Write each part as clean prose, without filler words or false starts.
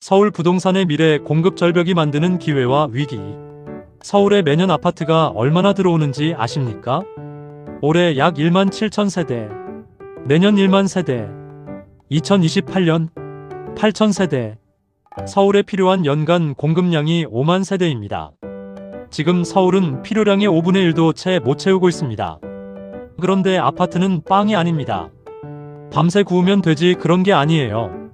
서울 부동산의 미래 공급 절벽이 만드는 기회와 위기. 서울에 매년 아파트가 얼마나 들어오는지 아십니까? 올해 약 1만 7천 세대, 내년 1만 세대, 2028년 8천 세대. 서울에 필요한 연간 공급량이 5만 세대입니다. 지금 서울은 필요량의 5분의 1도 채 못 채우고 있습니다. 그런데 아파트는 빵이 아닙니다. 밤새 구우면 되지 그런 게 아니에요.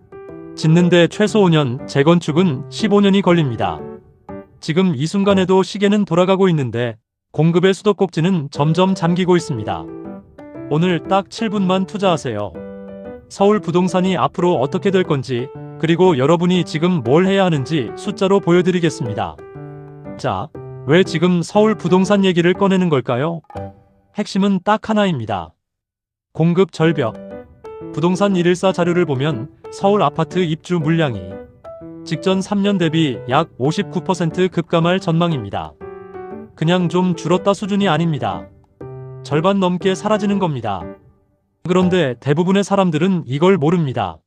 짓는데 최소 5년, 재건축은 15년이 걸립니다. 지금 이 순간에도 시계는 돌아가고 있는데 공급의 수도꼭지는 점점 잠기고 있습니다. 오늘 딱 7분만 투자하세요. 서울 부동산이 앞으로 어떻게 될 건지, 그리고 여러분이 지금 뭘 해야 하는지 숫자로 보여드리겠습니다. 자, 왜 지금 서울 부동산 얘기를 꺼내는 걸까요? 핵심은 딱 하나입니다. 공급 절벽. 부동산 114 자료를 보면 서울 아파트 입주 물량이 직전 3년 대비 약 59% 급감할 전망입니다. 그냥 좀 줄었다 수준이 아닙니다. 절반 넘게 사라지는 겁니다. 그런데 대부분의 사람들은 이걸 모릅니다.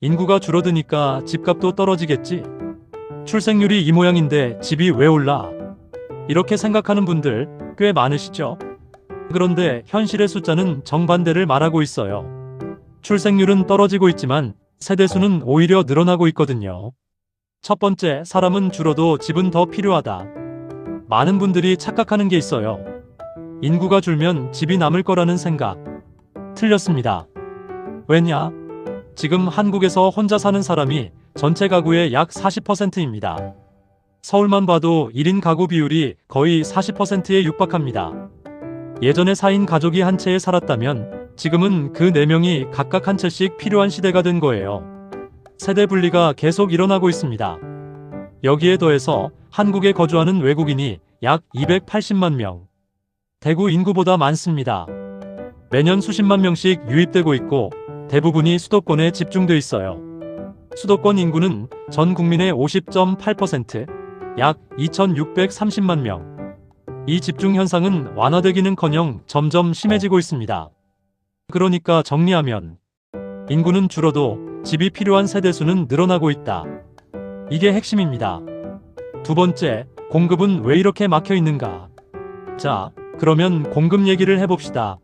인구가 줄어드니까 집값도 떨어지겠지. 출생률이 이 모양인데 집이 왜 올라? 이렇게 생각하는 분들 꽤 많으시죠? 그런데 현실의 숫자는 정반대를 말하고 있어요. 출생률은 떨어지고 있지만 세대수는 오히려 늘어나고 있거든요. 첫 번째, 사람은 줄어도 집은 더 필요하다. 많은 분들이 착각하는 게 있어요. 인구가 줄면 집이 남을 거라는 생각. 틀렸습니다. 왜냐? 지금 한국에서 혼자 사는 사람이 전체 가구의 약 40%입니다. 서울만 봐도 1인 가구 비율이 거의 40%에 육박합니다. 예전에 4인 가족이 한 채에 살았다면 지금은 그 4명이 각각 한 채씩 필요한 시대가 된 거예요. 세대 분리가 계속 일어나고 있습니다. 여기에 더해서 한국에 거주하는 외국인이 약 280만 명. 대구 인구보다 많습니다. 매년 수십만 명씩 유입되고 있고 대부분이 수도권에 집중돼 있어요. 수도권 인구는 전 국민의 50.8%, 약 2,630만 명. 이 집중 현상은 완화되기는커녕 점점 심해지고 있습니다. 그러니까 정리하면 인구는 줄어도 집이 필요한 세대수는 늘어나고 있다. 이게 핵심입니다. 두 번째, 공급은 왜 이렇게 막혀 있는가? 자, 그러면 공급 얘기를 해봅시다.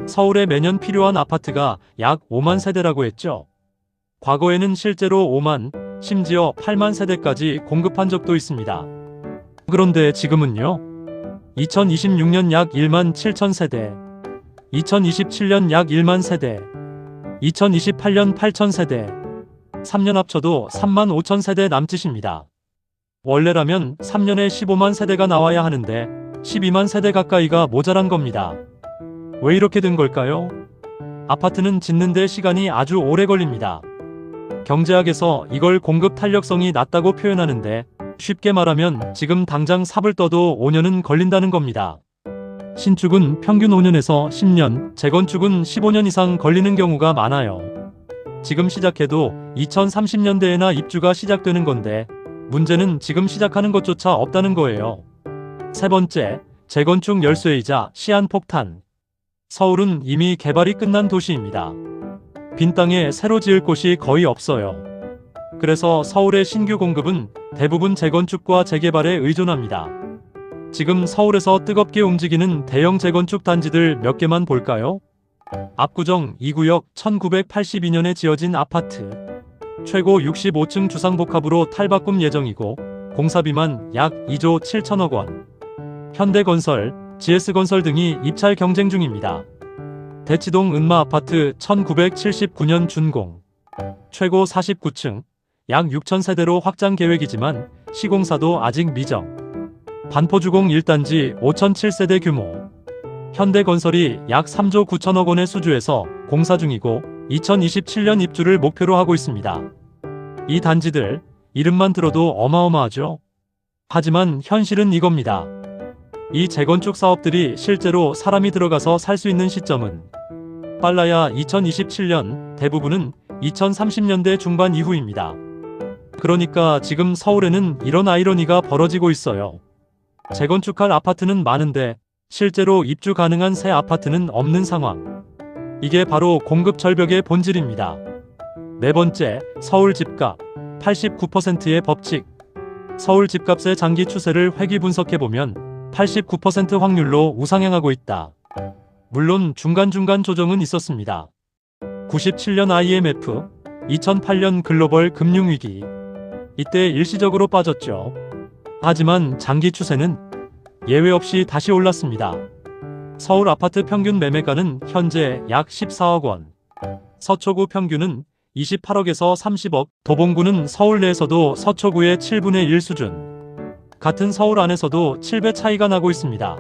서울에 매년 필요한 아파트가 약 5만 세대라고 했죠. 과거에는 실제로 5만, 심지어 8만 세대까지 공급한 적도 있습니다. 그런데 지금은요? 2026년 약 1만 7천 세대, 2027년 약 1만 세대, 2028년 8천 세대, 3년 합쳐도 3만 5천 세대 남짓입니다. 원래라면 3년에 15만 세대가 나와야 하는데 12만 세대 가까이가 모자란 겁니다. 왜 이렇게 된 걸까요? 아파트는 짓는데 시간이 아주 오래 걸립니다. 경제학에서 이걸 공급 탄력성이 낮다고 표현하는데 쉽게 말하면 지금 당장 삽을 떠도 5년은 걸린다는 겁니다. 신축은 평균 5년에서 10년, 재건축은 15년 이상 걸리는 경우가 많아요. 지금 시작해도 2030년대에나 입주가 시작되는 건데 문제는 지금 시작하는 것조차 없다는 거예요. 세 번째, 재건축 열쇠이자 시한 폭탄. 서울은 이미 개발이 끝난 도시입니다. 빈 땅에 새로 지을 곳이 거의 없어요. 그래서 서울의 신규 공급은 대부분 재건축과 재개발에 의존합니다. 지금 서울에서 뜨겁게 움직이는 대형 재건축 단지들 몇 개만 볼까요? 압구정 2구역 1982년에 지어진 아파트. 최고 65층 주상복합으로 탈바꿈 예정이고 공사비만 약 2조 7천억 원. 현대건설, GS건설 등이 입찰 경쟁 중입니다. 대치동 은마아파트 1979년 준공. 최고 49층, 약 6천 세대로 확장 계획이지만 시공사도 아직 미정. 반포주공 1단지 5,007세대 규모. 현대건설이 약 3조 9천억 원의 수주에서 공사 중이고 2027년 입주를 목표로 하고 있습니다. 이 단지들, 이름만 들어도 어마어마하죠? 하지만 현실은 이겁니다. 이 재건축 사업들이 실제로 사람이 들어가서 살 수 있는 시점은 빨라야 2027년, 대부분은 2030년대 중반 이후입니다. 그러니까 지금 서울에는 이런 아이러니가 벌어지고 있어요. 재건축할 아파트는 많은데 실제로 입주 가능한 새 아파트는 없는 상황. 이게 바로 공급 절벽의 본질입니다. 네 번째, 서울 집값. 89%의 법칙. 서울 집값의 장기 추세를 회귀 분석해보면 89% 확률로 우상향하고 있다. 물론 중간중간 조정은 있었습니다. 97년 IMF, 2008년 글로벌 금융위기. 이때 일시적으로 빠졌죠. 하지만 장기 추세는 예외 없이 다시 올랐습니다. 서울 아파트 평균 매매가는 현재 약 14억 원. 서초구 평균은 28억에서 30억. 도봉구는 서울 내에서도 서초구의 7분의 1 수준. 같은 서울 안에서도 7배 차이가 나고 있습니다.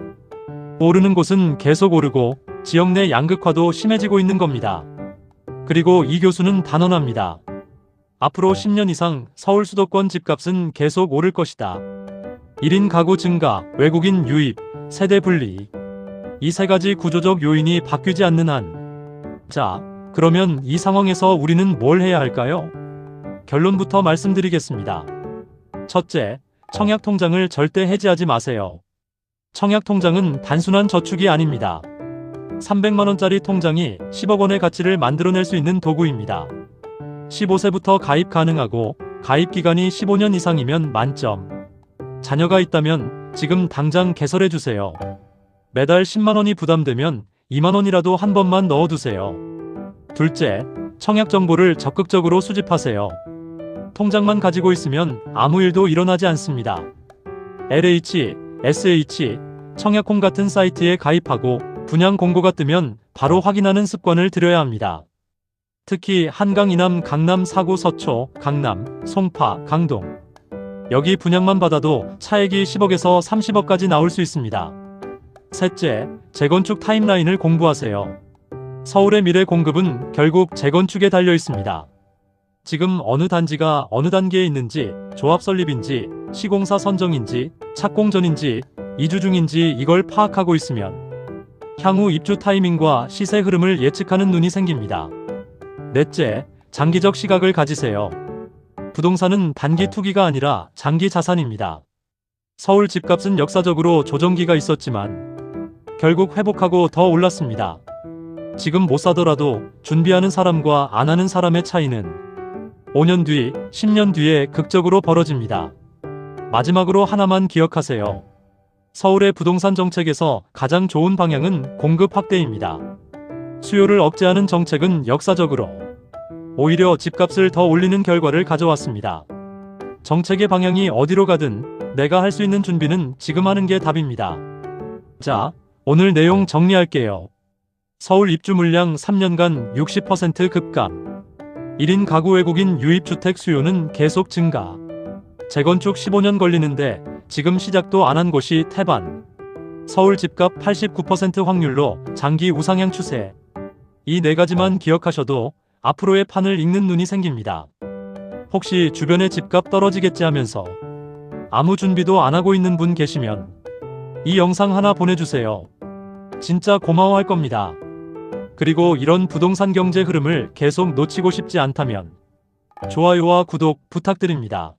오르는 곳은 계속 오르고 지역 내 양극화도 심해지고 있는 겁니다. 그리고 이 교수는 단언합니다. 앞으로 10년 이상 서울 수도권 집값은 계속 오를 것이다. 1인 가구 증가, 외국인 유입, 세대 분리. 이 세 가지 구조적 요인이 바뀌지 않는 한. 자, 그러면 이 상황에서 우리는 뭘 해야 할까요? 결론부터 말씀드리겠습니다. 첫째, 청약통장을 절대 해지하지 마세요. 청약통장은 단순한 저축이 아닙니다. 300만원짜리 통장이 10억 원의 가치를 만들어낼 수 있는 도구입니다. 15세부터 가입 가능하고 가입 기간이 15년 이상이면 만점. 자녀가 있다면 지금 당장 개설해주세요. 매달 10만원이 부담되면 2만원이라도 한 번만 넣어두세요. 둘째, 청약 정보를 적극적으로 수집하세요. 통장만 가지고 있으면 아무 일도 일어나지 않습니다. LH, SH, 청약홈 같은 사이트에 가입하고 분양 공고가 뜨면 바로 확인하는 습관을 들여야 합니다. 특히 한강 이남, 강남, 사구, 서초, 강남, 송파, 강동. 여기 분양만 받아도 차액이 10억에서 30억까지 나올 수 있습니다. 셋째, 재건축 타임라인을 공부하세요. 서울의 미래 공급은 결국 재건축에 달려 있습니다. 지금 어느 단지가 어느 단계에 있는지, 조합 설립인지, 시공사 선정인지, 착공 전인지, 이주 중인지 이걸 파악하고 있으면 향후 입주 타이밍과 시세 흐름을 예측하는 눈이 생깁니다. 넷째, 장기적 시각을 가지세요. 부동산은 단기 투기가 아니라 장기 자산입니다. 서울 집값은 역사적으로 조정기가 있었지만 결국 회복하고 더 올랐습니다. 지금 못 사더라도 준비하는 사람과 안 하는 사람의 차이는 5년 뒤, 10년 뒤에 극적으로 벌어집니다. 마지막으로 하나만 기억하세요. 서울의 부동산 정책에서 가장 좋은 방향은 공급 확대입니다. 수요를 억제하는 정책은 역사적으로 오히려 집값을 더 올리는 결과를 가져왔습니다. 정책의 방향이 어디로 가든 내가 할 수 있는 준비는 지금 하는 게 답입니다. 자, 오늘 내용 정리할게요. 서울 입주 물량 3년간 60% 급감. 1인 가구 외국인 유입주택 수요는 계속 증가. 재건축 15년 걸리는데 지금 시작도 안 한 곳이 태반. 서울 집값 89% 확률로 장기 우상향 추세. 이 네 가지만 기억하셔도 앞으로의 판을 읽는 눈이 생깁니다. 혹시 주변에 집값 떨어지겠지 하면서 아무 준비도 안 하고 있는 분 계시면 이 영상 하나 보내주세요. 진짜 고마워할 겁니다. 그리고 이런 부동산 경제 흐름을 계속 놓치고 싶지 않다면 좋아요와 구독 부탁드립니다.